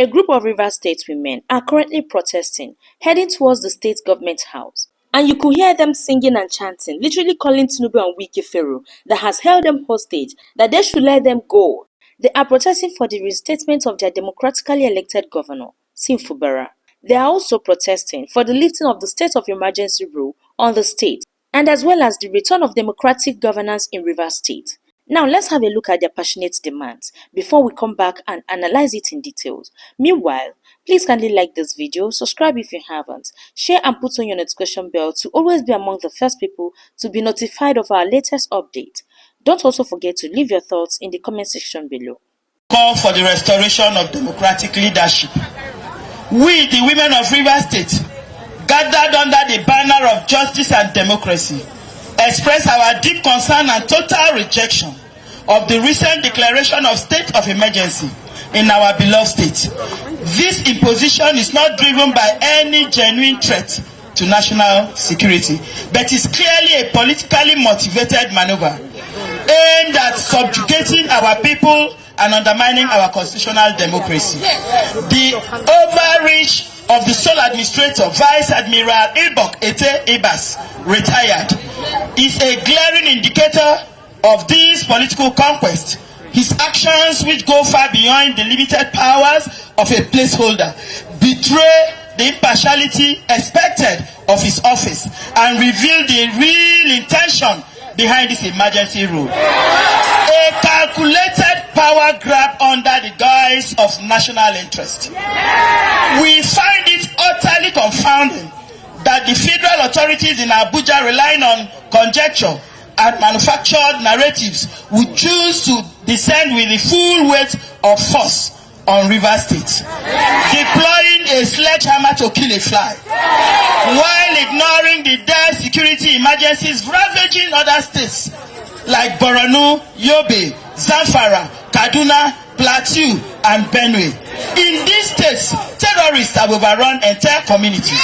A group of Rivers State women are currently protesting, heading towards the state government house. And you could hear them singing and chanting, literally calling Tinubu and Wike Pharaoh that has held them hostage, that they should let them go. They are protesting for the reinstatement of their democratically elected governor, Sim Fubara. They are also protesting for the lifting of the state of emergency rule on the state, and as well as the return of democratic governance in Rivers State. Now let's have a look at their passionate demands before we come back and analyze it in details. Meanwhile, please kindly like this video, subscribe if you haven't, share and put on your notification bell to always be among the first people to be notified of our latest update. Don't also forget to leave your thoughts in the comment section below. Call for the restoration of democratic leadership. We, the women of Rivers State, gathered under the banner of justice and democracy, express our deep concern and total rejection of the recent declaration of state of emergency in our beloved state. This imposition is not driven by any genuine threat to national security, but is clearly a politically motivated maneuver aimed at subjugating our people and undermining our constitutional democracy. The overreach of the sole administrator, Vice Admiral Ibok Ete Ibas, retired, is a glaring indicator of this political conquest. His actions, which go far beyond the limited powers of a placeholder, betray the impartiality expected of his office and reveal the real intention behind this emergency rule. A calculated power grab under the guise of national interest. We find it utterly confounding that the federal authorities in Abuja, relying on conjecture and manufactured narratives, would choose to descend with the full weight of force on Rivers State, deploying a sledgehammer to kill a fly, while ignoring the dire security emergencies ravaging other states like Borno, Yobe, Zamfara, Kaduna, Plateau, and Benue. In these states, terrorists have overrun entire communities,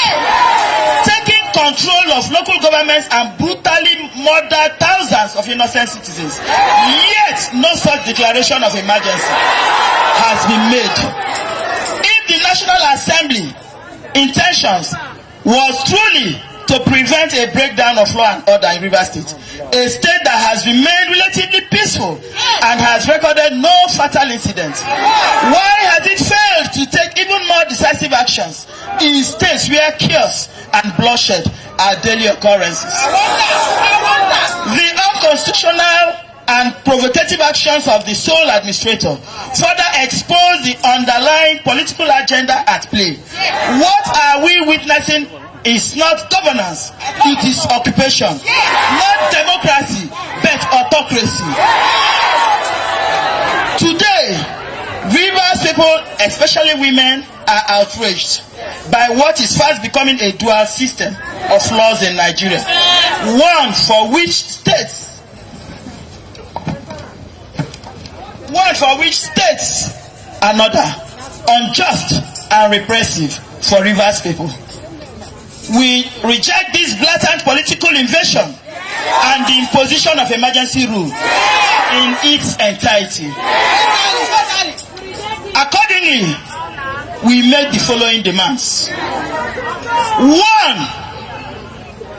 taking control of local governments and brutally murdered thousands of innocent citizens. Yet, no such declaration of emergency has been made. If the National Assembly intentions was truly to prevent a breakdown of law and order in Rivers State, a state that has remained relatively peaceful and has recorded no fatal incidents, why has it failed to take even more decisive actions in states where chaos and bloodshed are daily occurrences? The unconstitutional and provocative actions of the sole administrator further expose the underlying political agenda at play. What are we witnessing is not governance, it is occupation. Not democracy, but autocracy. Today, Rivers people, especially women, are outraged by what is fast becoming a dual system of laws in Nigeria. One for which states another unjust and repressive for Rivers people. We reject this blatant political invasion and the imposition of emergency rule in its entirety. Accordingly, we make the following demands. One,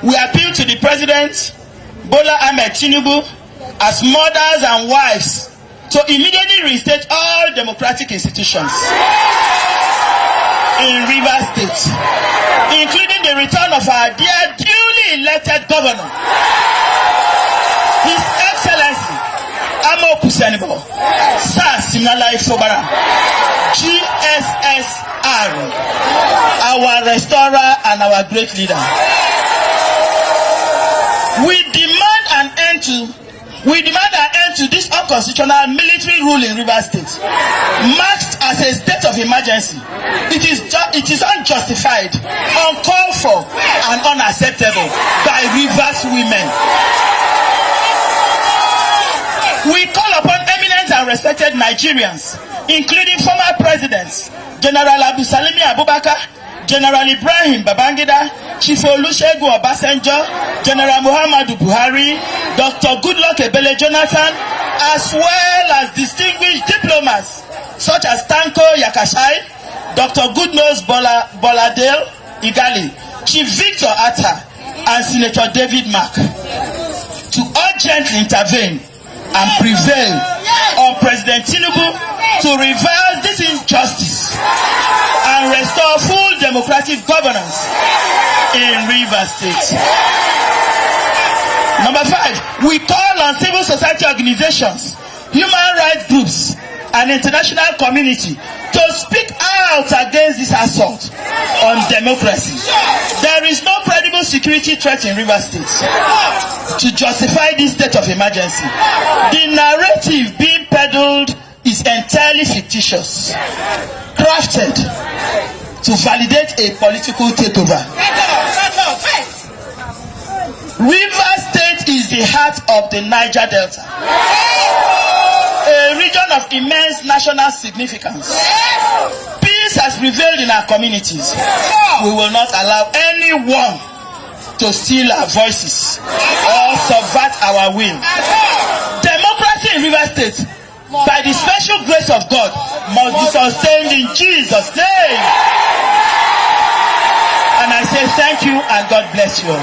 we appeal to the President, Bola Ahmed Tinubu, as mothers and wives, to immediately reinstate all democratic institutions in Rivers State, including the return of our dear duly elected governor, His Excellency Amo Kusenibo Sir Siminalayi Fubara, GSSR, our restorer and our great leader. We demand an end to this unconstitutional military rule in Rivers State, marked as a state of emergency. It is unjustified, uncalled for, and unacceptable by Rivers women. We call upon eminent and respected Nigerians, including former presidents, General Abusalimi Abubakar, General Ibrahim Babangida, Chief Olusegun Obasanjo, General Muhammadu Buhari, Dr. Goodluck Ebele Jonathan, as well as distinguished diplomats such as Tanko Yakashai, Dr. Goodnose Boladale Igali, Chief Victor Atta, and Senator David Mark to urgently intervene and prevail on President Tinubu to reverse this injustice and restore full democratic governance in Rivers State. Number 5, we call on civil society organizations, human rights groups, and international community to speak out against this assault on democracy. There is no credible security threat in Rivers State to justify this state of emergency. The narrative being peddled is entirely fictitious, crafted to validate a political takeover. Rivers State is the heart of the Niger Delta, a region of immense national significance. Peace has prevailed in our communities. We will not allow anyone to steal our voices or subvert our will. Democracy in Rivers State, by the special grace of God, must be sustained in Jesus' name. And I say thank you and God bless you all.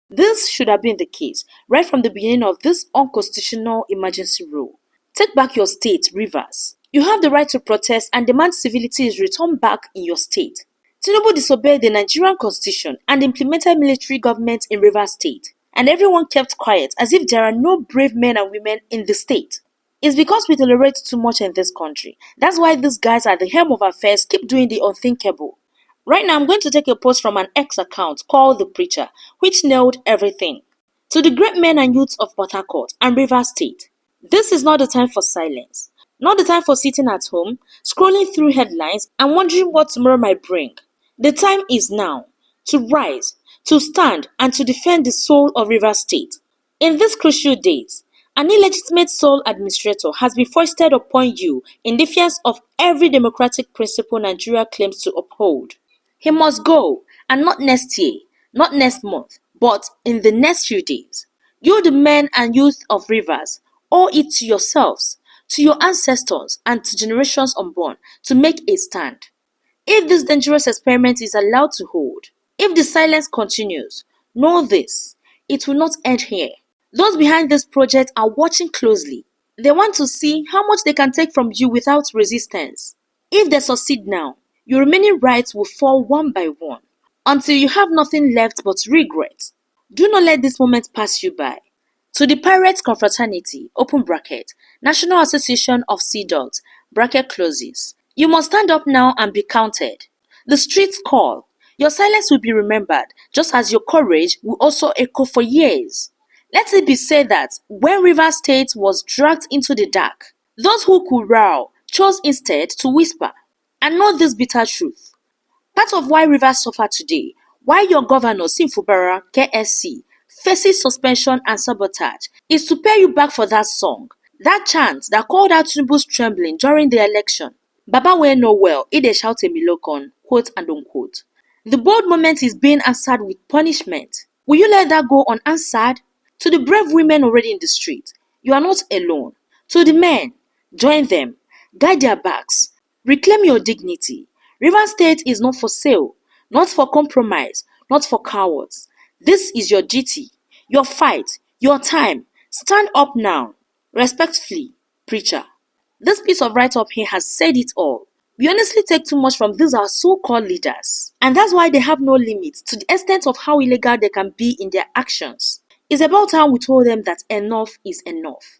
This should have been the case right from the beginning of this unconstitutional emergency rule. Take back your state, Rivers. You have the right to protest and demand civility is returned back in your state. Tinubu disobeyed the Nigerian constitution and implemented military government in Rivers State, and everyone kept quiet as if there are no brave men and women in the state. It's because we tolerate too much in this country. That's why these guys at the helm of affairs keep doing the unthinkable. Right now, I'm going to take a post from an X account called The Preacher, which nailed everything. To the great men and youths of Port Harcourt and Rivers State, this is not the time for silence. Not the time for sitting at home, scrolling through headlines and wondering what tomorrow might bring. The time is now to rise, to stand, and to defend the soul of Rivers State. In these crucial days, an illegitimate sole administrator has been foisted upon you in defiance of every democratic principle Nigeria claims to uphold. He must go, and not next year, not next month, but in the next few days. You, the men and youth of Rivers, owe it to yourselves, to your ancestors, and to generations unborn to make a stand. If this dangerous experiment is allowed to hold, if the silence continues, know this, it will not end here. Those behind this project are watching closely. They want to see how much they can take from you without resistance. If they succeed now, your remaining rights will fall one by one, until you have nothing left but regret. Do not let this moment pass you by. To the Pirates Confraternity, open bracket, National Association of Sea Dogs, bracket closes. You must stand up now and be counted. The streets call. Your silence will be remembered, just as your courage will also echo for years. Let it be said that when Rivers State was dragged into the dark, those who could roar chose instead to whisper. And know this bitter truth. Part of why Rivers suffer today, why your governor Simfubara KSC faces suspension and sabotage, is to pay you back for that song, that chant that called out Tinubu's trembling during the election. Baba we know well, it is shout a milokon, quote and unquote. The bold moment is being answered with punishment. Will you let that go unanswered? To the brave women already in the street, you are not alone. To the men, join them, guide their backs, reclaim your dignity. Rivers State is not for sale, not for compromise, not for cowards. This is your duty, your fight, your time. Stand up now. Respectfully, Preacher. This piece of write-up here has said it all. We honestly take too much from these our so-called leaders, and that's why they have no limits to the extent of how illegal they can be in their actions. It's about time we told them that enough is enough.